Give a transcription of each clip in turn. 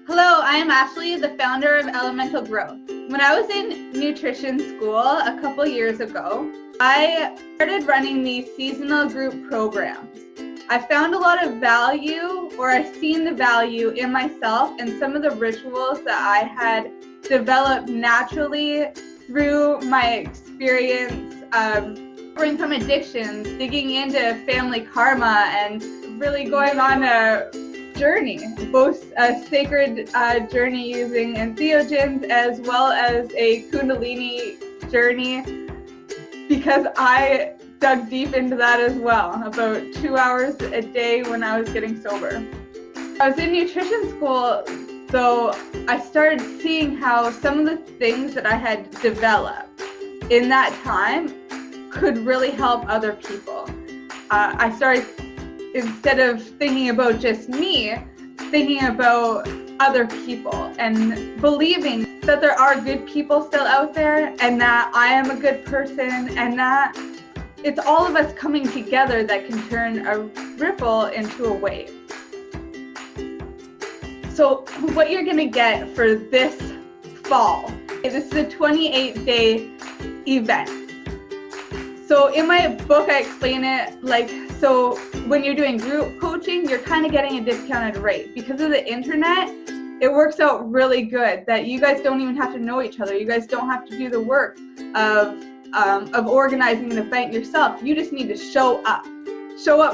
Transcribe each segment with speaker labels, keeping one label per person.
Speaker 1: Hello, I am Ashley, the founder of Elemental Growth. When I was in nutrition school a couple years ago, I started running these seasonal group programs. I found a lot of value, or I've seen the value in myself and some of the rituals that I had developed naturally through my experience recovering from addictions, digging into family karma, and really going on a journey, both a sacred journey using entheogens as well as a Kundalini journey, because I dug deep into that as well, about 2 hours a day when I was getting sober. I was in nutrition school, so I started seeing how some of the things that I had developed in that time could really help other people. I started, instead of thinking about just me, thinking about other people and believing that there are good people still out there and that I am a good person and that it's all of us coming together that can turn a ripple into a wave. So what you're gonna get for this fall, this is a 28-day event. So in my book, I explain it like, so when you're doing group coaching, you're kind of getting a discounted rate. Because of the internet, it works out really good that you guys don't even have to know each other. You guys don't have to do the work of organizing an event yourself. You just need to show up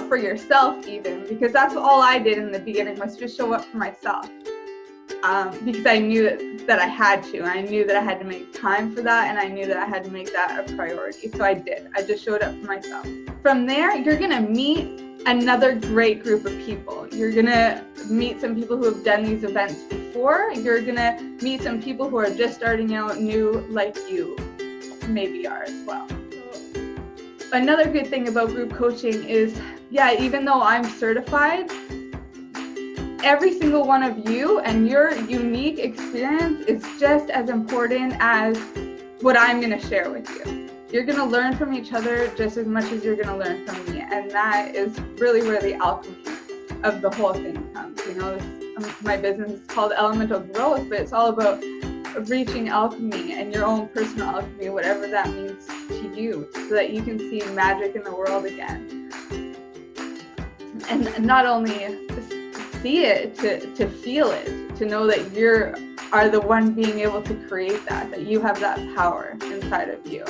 Speaker 1: for yourself even, because that's all I did in the beginning, was just show up for myself. Because I knew that I had to. I knew that I had to make time for that, and I knew that I had to make that a priority. So I did. I just showed up for myself. From there, you're gonna meet another great group of people. You're gonna meet some people who have done these events before. You're gonna meet some people who are just starting out new, like you maybe are as well. Another good thing about group coaching is, yeah, even though I'm certified, every single one of you and your unique experience is just as important as what I'm going to share with you. You're going to learn from each other just as much as you're going to learn from me, and that is really where the alchemy of the whole thing comes. You know, my business is called Elemental Growth, but it's all about reaching alchemy and your own personal alchemy, whatever that means to you, so that you can see magic in the world again. And not only see it, to feel it, to know that you are the one being able to create that you have that power inside of you.